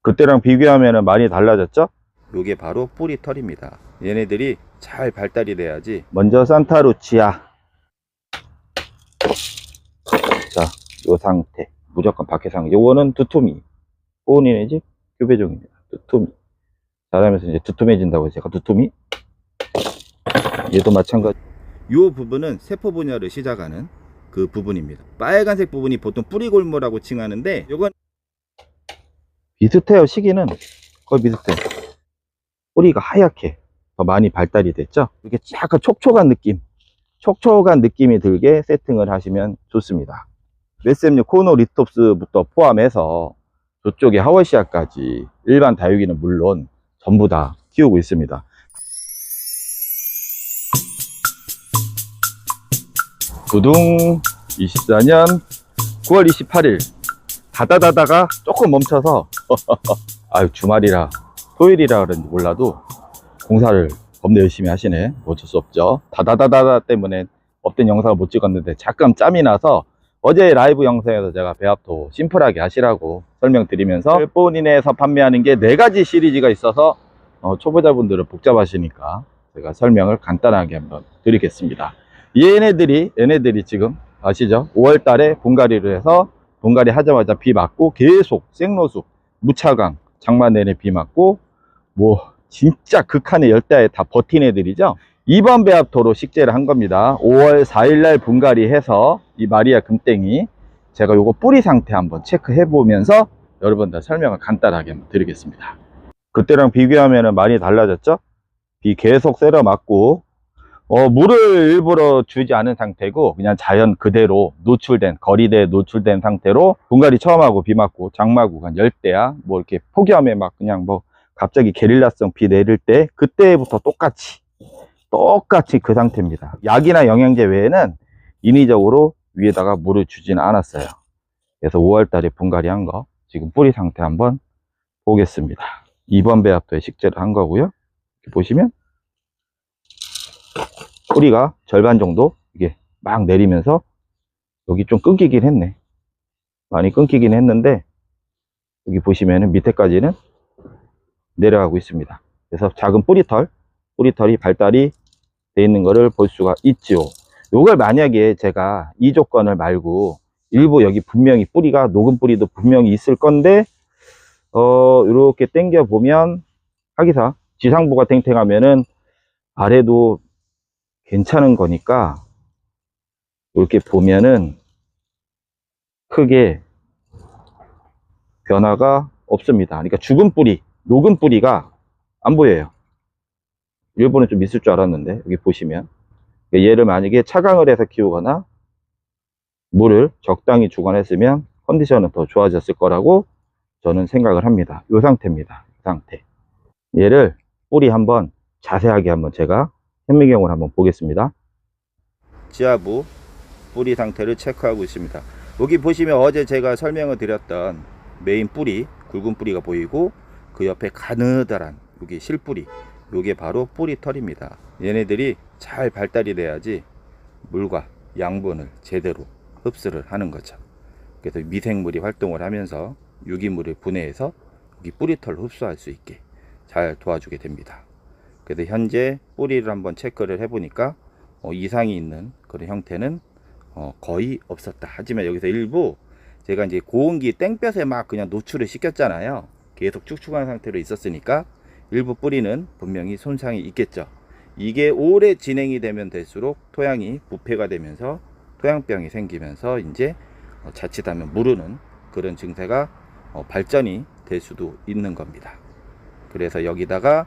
그때랑 비교하면 많이 달라졌죠? 요게 바로 뿌리털입니다. 얘네들이 잘 발달이 돼야지. 먼저 산타루치아. 자, 요 상태 무조건 박해상. 요거는 두툼이 꼬은이네지 교배종입니다. 두툼이 자라면서 이제 두툼해진다고 해서 제가 두툼이. 얘도 마찬가지. 요 부분은 세포 분열을 시작하는 그 부분입니다. 빨간색 부분이 보통 뿌리골무라고 칭하는데 요건 비슷해요. 시기는 거의 비슷해. 뿌리가 하얗게 더 많이 발달이 됐죠. 이렇게 약간 촉촉한 느낌이 들게 세팅을 하시면 좋습니다. 메셈류 코노리톱스부터 포함해서 저쪽에 하워시아까지 일반 다육이는 물론 전부 다 키우고 있습니다. 부둥 24년 9월 28일 다다다다가 조금 멈춰서 아유 주말이라 토요일이라 그런지 몰라도 공사를 겁나 열심히 하시네. 어쩔 수 없죠. 다다다다 때문에 업된 영상을 못 찍었는데 잠깐 짬이 나서 어제 라이브 영상에서 제가 배합도 심플하게 하시라고 설명드리면서 본인에서 판매하는 게 4가지 시리즈가 있어서 초보자분들은 복잡하시니까 제가 설명을 간단하게 한번 드리겠습니다. 얘네들이 지금 아시죠? 5월 달에 분갈이를 해서 분갈이 하자마자 비 맞고 계속 생로수 무차강 장마 내내 비 맞고 뭐 진짜 극한의 열대야에 다 버틴 애들이죠. 2번 배합토로 식재를 한 겁니다. 5월 4일날 분갈이 해서 이 마리아 금땡이 제가 요거 뿌리 상태 한번 체크해 보면서 여러분들 설명을 간단하게 한번 드리겠습니다. 그때랑 비교하면 많이 달라졌죠? 비 계속 세려 맞고 물을 일부러 주지 않은 상태고 그냥 자연 그대로 노출된 거리대에 노출된 상태로 분갈이 처음 하고 비 맞고 장마 구간 열대야 뭐 이렇게 폭염에 막 그냥 뭐 갑자기 게릴라성 비 내릴 때 그때부터 똑같이 그 상태입니다. 약이나 영양제 외에는 인위적으로 위에다가 물을 주지는 않았어요. 그래서 5월 달에 분갈이 한 거 지금 뿌리 상태 한번 보겠습니다. 2번 배합도에 식재를 한 거고요. 이렇게 보시면 뿌리가 절반 정도 이게 막 내리면서 여기 좀 끊기긴 했네. 많이 끊기긴 했는데 여기 보시면은 밑에까지는 내려가고 있습니다. 그래서 작은 뿌리털이 발달이 돼 있는 거를 볼 수가 있죠. 요걸 만약에 제가 이 조건을 말고 일부 여기 분명히 뿌리가 녹은 뿌리도 분명히 있을 건데 이렇게 당겨 보면 하기사 지상부가 탱탱하면은 아래도 괜찮은 거니까 이렇게 보면은 크게 변화가 없습니다. 그러니까 죽은 뿌리, 녹은 뿌리가 안 보여요. 일본은 좀 있을 줄 알았는데 여기 보시면 얘를 만약에 차강을 해서 키우거나 물을 적당히 주거나 했으면 컨디션은 더 좋아졌을 거라고 저는 생각을 합니다. 이 상태입니다. 이 상태. 얘를 뿌리 한번 자세하게 한번 제가 현미경으로 한번 보겠습니다. 지하부 뿌리 상태를 체크하고 있습니다. 여기 보시면 어제 제가 설명을 드렸던 메인 뿌리, 굵은 뿌리가 보이고 그 옆에 가느다란 여기 실뿌리, 요게 바로 뿌리털입니다. 얘네들이 잘 발달이 돼야지 물과 양분을 제대로 흡수를 하는 거죠. 그래서 미생물이 활동을 하면서 유기물을 분해해서 여기 뿌리털을 흡수할 수 있게 잘 도와주게 됩니다. 그래서 현재 뿌리를 한번 체크를 해보니까 이상이 있는 그런 형태는 거의 없었다. 하지만 여기서 일부 제가 이제 고온기 땡볕에 막 그냥 노출을 시켰잖아요. 계속 축축한 상태로 있었으니까 일부 뿌리는 분명히 손상이 있겠죠. 이게 오래 진행이 되면 될수록 토양이 부패가 되면서 토양병이 생기면서 이제 자칫하면 무르는 그런 증세가 발전이 될 수도 있는 겁니다. 그래서 여기다가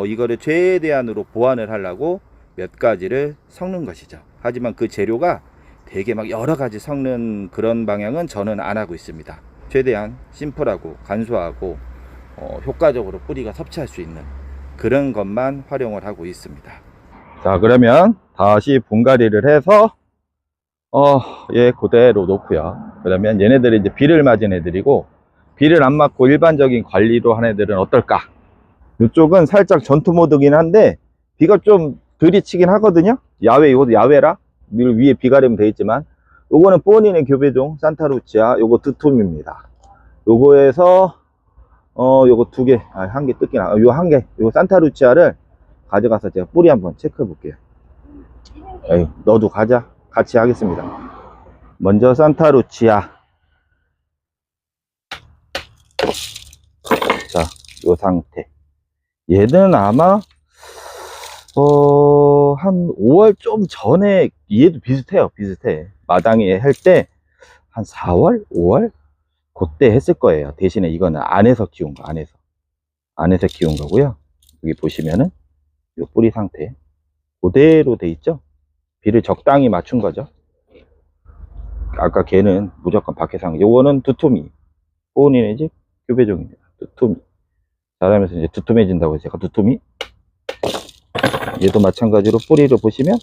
이거를 최대한으로 보완을 하려고 몇 가지를 섞는 것이죠. 하지만 그 재료가 되게 막 여러 가지 섞는 그런 방향은 저는 안 하고 있습니다. 최대한 심플하고 간소하고 효과적으로 뿌리가 섭취할 수 있는 그런 것만 활용을 하고 있습니다. 자, 그러면 다시 분갈이를 해서 얘 그대로 놓고요. 그러면 얘네들이 이제 비를 맞은 애들이고 비를 안 맞고 일반적인 관리로 한 애들은 어떨까? 이쪽은 살짝 전투 모드긴 한데 비가 좀 들이치긴 하거든요. 이것도 야외라 위에 비가림 되어 있지만 요거는 뽀니네 교배종 산타루치아 요거 두툼입니다. 요거에서 요거 2개, 한 개 뜯긴, 요 한 개, 요 산타루치아를 가져가서 제가 뿌리 한번 체크해 볼게요. 에이, 너도 가자. 같이 하겠습니다. 먼저 산타루치아. 자, 요 상태. 얘는 아마 한 5월 좀 전에 얘도 비슷해요. 비슷해. 마당에 할 때 한 4월, 5월 그때 했을 거예요. 대신에 이거는 안에서 키운 거, 안에서 키운 거고요. 여기 보시면은 요 뿌리 상태 그대로 돼 있죠. 비를 적당히 맞춘 거죠. 아까 걔는 무조건 밖에서 요거는 두툼이 포니네지 교배종입니다. 두툼이 자라면서 이제 두툼해진다고 해서 제가 두툼이, 얘도 마찬가지로 뿌리를 보시면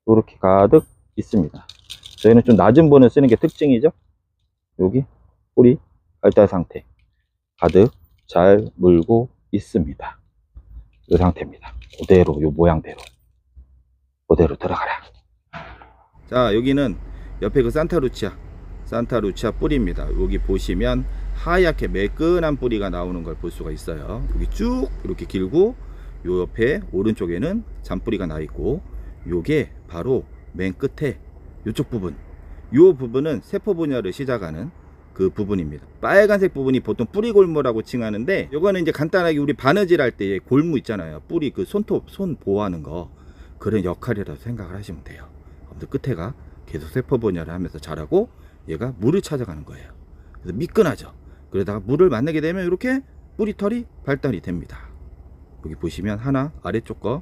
이렇게 가득 있습니다. 저희는 좀 낮은 분을 쓰는 게 특징이죠. 여기 뿌리 발달 상태 가득 잘 물고 있습니다. 이 상태입니다. 그대로, 요 모양대로 그대로 들어가라. 자, 여기는 옆에 그 산타루치아 뿌리입니다. 여기 보시면 하얗게 매끈한 뿌리가 나오는 걸 볼 수가 있어요. 여기 쭉 이렇게 길고 요 옆에 오른쪽에는 잔뿌리가 나 있고, 요게 바로 맨 끝에 요쪽 부분, 요 부분은 세포 분열을 시작하는 그 부분입니다. 빨간색 부분이 보통 뿌리골무라고 칭하는데, 요거는 이제 간단하게 우리 바느질 할 때 골무 있잖아요. 뿌리 그 손 보호하는 거, 그런 역할이라고 생각을 하시면 돼요. 아무튼 끝에가 계속 세포 분열을 하면서 자라고 얘가 물을 찾아가는 거예요. 그래서 미끈하죠. 그러다가 물을 만나게 되면 이렇게 뿌리털이 발달이 됩니다. 여기 보시면 하나 아래쪽 거,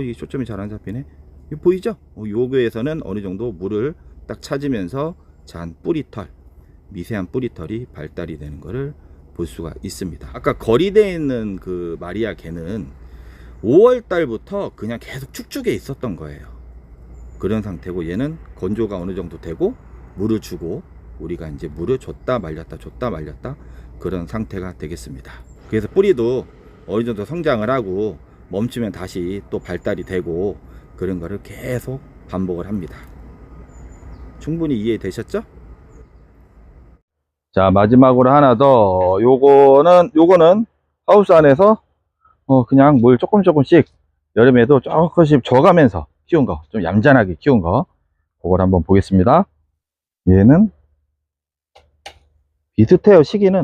이게 초점이 잘 안 잡히네. 이거 보이죠? 요거에서는 어느 정도 물을 딱 찾으면서 잔 뿌리털, 미세한 뿌리털이 발달이 되는 것을 볼 수가 있습니다. 아까 거리대에 있는 그 마리아 개는 5월 달부터 그냥 계속 축축해 있었던 거예요. 그런 상태고, 얘는 건조가 어느 정도 되고 물을 주고 우리가 이제 물을 줬다 말렸다 그런 상태가 되겠습니다. 그래서 뿌리도 어느 정도 성장을 하고 멈추면 다시 또 발달이 되고 그런 거를 계속 반복을 합니다. 충분히 이해되셨죠? 자, 마지막으로 하나 더. 요거는 하우스 안에서 그냥 물 조금씩 여름에도 조금씩 줘가면서 키운 거, 좀 얌전하게 키운 거, 그걸 한번 보겠습니다. 얘는 비슷해요. 시기는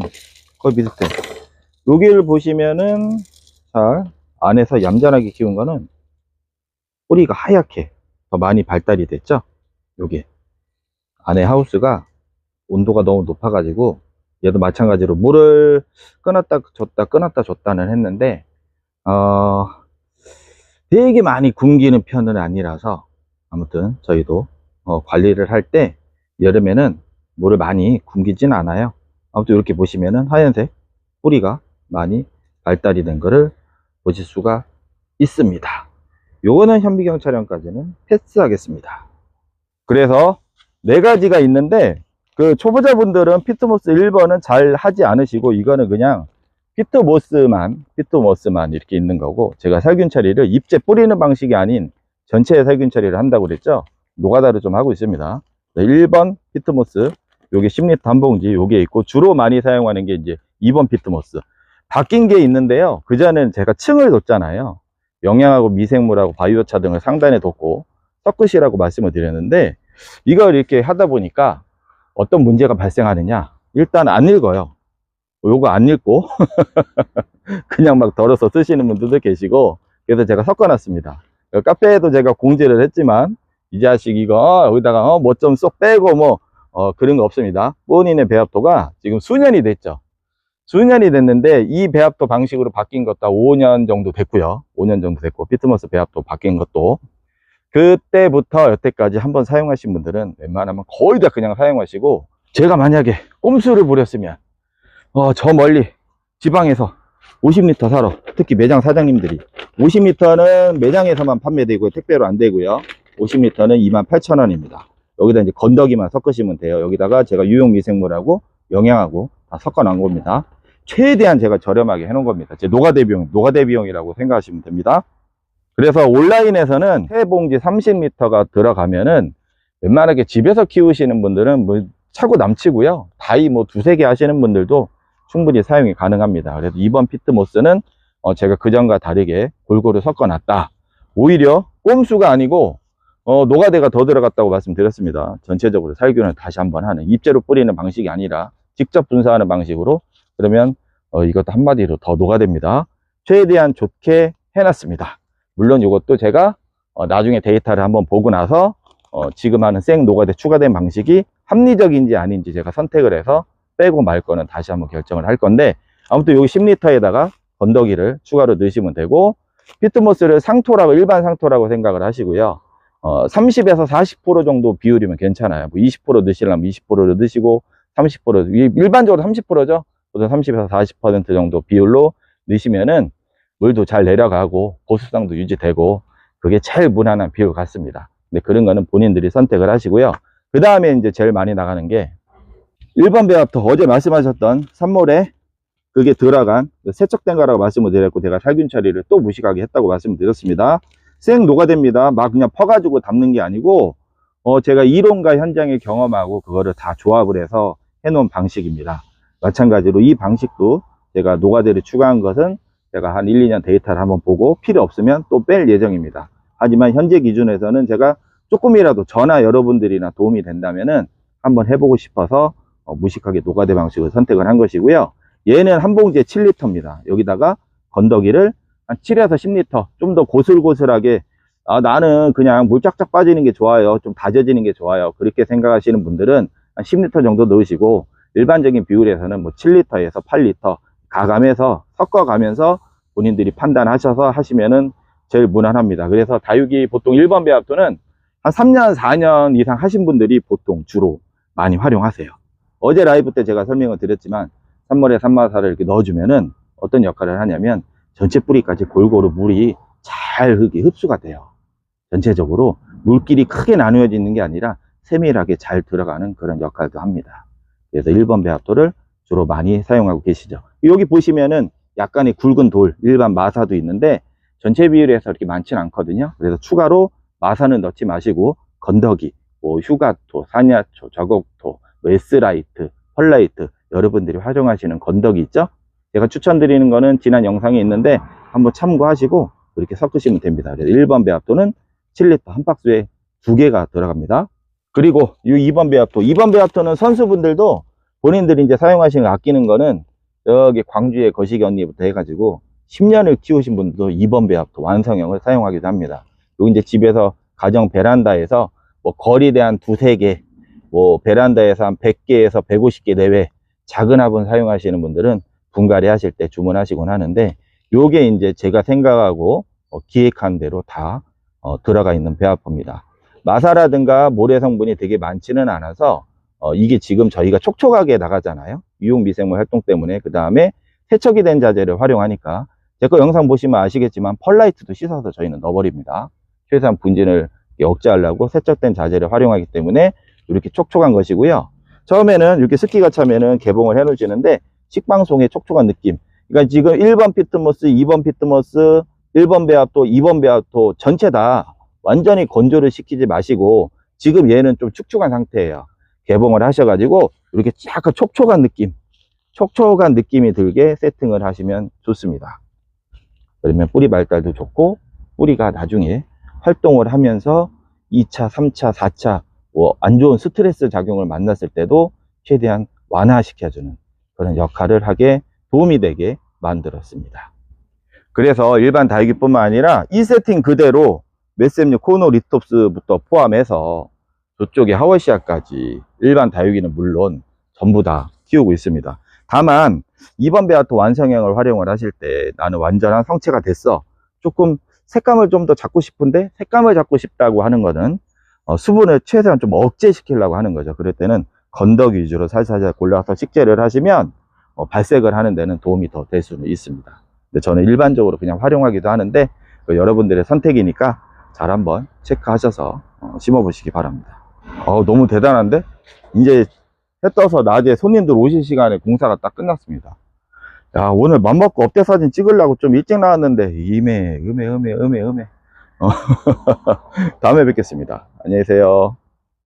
거의 비슷해. 여기를 보시면은 잘 안에서 얌전하게 키운 거는 뿌리가 하얗게 더 많이 발달이 됐죠. 여기 안에 하우스가 온도가 너무 높아 가지고 얘도 마찬가지로 물을 끊었다 줬다는 했는데 되게 많이 굶기는 편은 아니라서, 아무튼 저희도 관리를 할 때 여름에는 물을 많이 굶기진 않아요. 아무튼 이렇게 보시면은 하얀색 뿌리가 많이 발달이 된 거를 보실 수가 있습니다. 요거는 현미경 촬영까지는 패스하겠습니다. 그래서 4가지가 있는데, 그 초보자분들은 피트모스 1번은 잘 하지 않으시고, 이거는 그냥 피트모스만 이렇게 있는 거고, 제가 살균 처리를 잎째 뿌리는 방식이 아닌 전체에 살균 처리를 한다고 그랬죠. 노가다를 좀 하고 있습니다. 1번 피트모스, 요게 10리터 한 봉지 요게 있고, 주로 많이 사용하는 게 이제 2번 피트모스. 바뀐 게 있는데요, 그전에는 제가 층을 뒀잖아요. 영양하고 미생물하고 바이오차 등을 상단에 뒀고 섞으시라고 말씀을 드렸는데, 이걸 이렇게 하다 보니까 어떤 문제가 발생하느냐, 일단 안 읽어요. 요거 안 읽고 그냥 막 덜어서 쓰시는 분들도 계시고, 그래서 제가 섞어 놨습니다. 카페에도 제가 공지를 했지만, 이 자식 이거 여기다가 뭐 좀 쏙 빼고 그런 거 없습니다. 본인의 배합토가 지금 수년이 됐죠. 수년이 됐는데 이 배합토 방식으로 바뀐 것도 5년 정도 됐고요. 5년 정도 됐고, 피트모스 배합토 바뀐 것도 그때부터 여태까지 한번 사용하신 분들은 웬만하면 거의 다 그냥 사용하시고, 제가 만약에 꼼수를 부렸으면 저 멀리 지방에서 50리터 사러, 특히 매장 사장님들이 50리터는 매장에서만 판매되고 택배로 안 되고요, 50리터는 28,000원입니다. 여기다 이제 건더기만 섞으시면 돼요. 여기다가 제가 유용 미생물하고 영양하고 다 섞어 놓은 겁니다. 최대한 제가 저렴하게 해 놓은 겁니다. 제 노가대 비용이라고 생각하시면 됩니다. 그래서 온라인에서는 세 봉지 30리터가 들어가면은 웬만하게 집에서 키우시는 분들은 뭐 차고 남치고요, 다이 뭐 2-3개 하시는 분들도 충분히 사용이 가능합니다. 그래서 이번 피트모스는 제가 그전과 다르게 골고루 섞어 놨다. 오히려 꼼수가 아니고 노가대가 더 들어갔다고 말씀드렸습니다. 전체적으로 살균을 다시 한번 하는, 입재로 뿌리는 방식이 아니라 직접 분사하는 방식으로. 그러면 이것도 한마디로 더 노가대입니다. 최대한 좋게 해놨습니다. 물론 이것도 제가 나중에 데이터를 한번 보고 나서 지금 하는 생 노가대 추가된 방식이 합리적인지 아닌지 제가 선택을 해서 빼고 말 거는 다시 한번 결정을 할 건데, 아무튼 여기 10리터에다가 건더기를 추가로 넣으시면 되고, 피트모스를 상토라고, 일반 상토라고 생각을 하시고요. 30에서 40% 정도 비율이면 괜찮아요. 뭐 20% 넣으시려면 20%를 넣으시고, 30%, 일반적으로 30%죠. 보통 30에서 40% 정도 비율로 넣으시면은 물도 잘 내려가고 보수성도 유지되고, 그게 제일 무난한 비율 같습니다. 근데 그런 거는 본인들이 선택을 하시고요. 그 다음에 이제 제일 많이 나가는 게 1번 배합토, 어제 말씀하셨던 산모래 그게 들어간 세척된 거라고 말씀을 드렸고, 제가 살균 처리를 또 무식하게 했다고 말씀을 드렸습니다. 생 노가대입니다. 막 그냥 퍼가지고 담는 게 아니고 제가 이론과 현장의 경험하고 그거를 다 조합을 해서 해놓은 방식입니다. 마찬가지로 이 방식도 제가 노가대를 추가한 것은 제가 한 1, 2년 데이터를 한번 보고 필요 없으면 또 뺄 예정입니다. 하지만 현재 기준에서는 제가 조금이라도 저나 여러분들이나 도움이 된다면은 한번 해보고 싶어서 무식하게 노가대 방식을 선택을 한 것이고요. 얘는 한 봉지에 7리터입니다. 여기다가 건더기를 한 7에서 10리터, 좀 더 고슬고슬하게, 나는 그냥 물 쫙쫙 빠지는 게 좋아요, 좀 다져지는 게 좋아요, 그렇게 생각하시는 분들은 한 10리터 정도 넣으시고, 일반적인 비율에서는 뭐 7리터에서 8리터 가감해서 섞어가면서 본인들이 판단하셔서 하시면은 제일 무난합니다. 그래서 다육이 보통 1번 배합토는 한 3년, 4년 이상 하신 분들이 보통 주로 많이 활용하세요. 어제 라이브 때 제가 설명을 드렸지만, 산모래 산마사를 이렇게 넣어주면은 어떤 역할을 하냐면 전체 뿌리까지 골고루 물이 잘 흡수가 돼요. 전체적으로 물길이 크게 나누어지는 게 아니라 세밀하게 잘 들어가는 그런 역할도 합니다. 그래서 1번 배합토를 주로 많이 사용하고 계시죠. 여기 보시면은 약간의 굵은 돌, 일반 마사도 있는데 전체 비율에서 이렇게 많지는 않거든요. 그래서 추가로 마사는 넣지 마시고 건더기, 뭐 휴가토, 사냐초, 저곡토, S라이트, 펄라이트, 여러분들이 활용하시는 건더기 있죠? 제가 추천드리는 거는 지난 영상에 있는데 한번 참고하시고 그렇게 섞으시면 됩니다. 그래서 1번 배합토는 7리터 한 박스에 2개가 들어갑니다. 그리고 이 2번 배합토, 2번 배합토는 선수분들도 본인들이 이제 사용하시는 아끼는 거는 여기 광주의 거시기 언니부터 해가지고 10년을 키우신 분들도 2번 배합토 완성형을 사용하기도 합니다. 여기 이제 집에서 가정 베란다에서 뭐 거리대 한 2-3개, 뭐 베란다에서 한 100개에서 150개 내외 작은 화분 사용하시는 분들은 분갈이 하실 때 주문하시곤 하는데, 요게 이제 제가 생각하고 기획한 대로 다 들어가 있는 배합토입니다. 마사라든가 모래 성분이 되게 많지는 않아서 이게 지금 저희가 촉촉하게 나가잖아요. 유용미생물 활동 때문에. 그 다음에 세척이 된 자재를 활용하니까, 제 거 영상 보시면 아시겠지만 펄라이트도 씻어서 저희는 넣어버립니다. 최소한 분진을 억제하려고 세척된 자재를 활용하기 때문에 이렇게 촉촉한 것이고요. 처음에는 이렇게 습기가 차면은 개봉을 해 놓으시는데 식방송의 촉촉한 느낌. 그러니까 지금 1번 피트모스, 2번 피트모스, 1번 배합토, 2번 배합토 전체 다 완전히 건조를 시키지 마시고 지금 얘는 좀 축축한 상태예요. 개봉을 하셔가지고 이렇게 약간 촉촉한 느낌이 들게 세팅을 하시면 좋습니다. 그러면 뿌리 발달도 좋고, 뿌리가 나중에 활동을 하면서 2차, 3차, 4차 뭐 안 좋은 스트레스 작용을 만났을 때도 최대한 완화시켜주는 그런 역할을 하게 도움이 되게 만들었습니다. 그래서 일반 다육이뿐만 아니라 이 세팅 그대로 메셈류 코노 리톱스부터 포함해서 저쪽에 하워시아까지 일반 다육이는 물론 전부 다 키우고 있습니다. 다만 2번 배합토 완성형을 활용을 하실 때 나는 완전한 성체가 됐어, 조금 색감을 좀 더 잡고 싶은데, 색감을 잡고 싶다고 하는 거는 수분을 최대한 좀 억제시키려고 하는 거죠. 그럴 때는 건더기 위주로 살살 골라서 식재를 하시면 발색을 하는 데는 도움이 더 될 수는 있습니다. 근데 저는 일반적으로 그냥 활용하기도 하는데 여러분들의 선택이니까 잘 한번 체크하셔서 심어 보시기 바랍니다. 너무 대단한데? 이제 해 떠서 낮에 손님들 오실 시간에 공사가 딱 끝났습니다. 야, 오늘 맘먹고 업데 사진 찍으려고 좀 일찍 나왔는데 음해. 다음에 뵙겠습니다. 안녕히 계세요.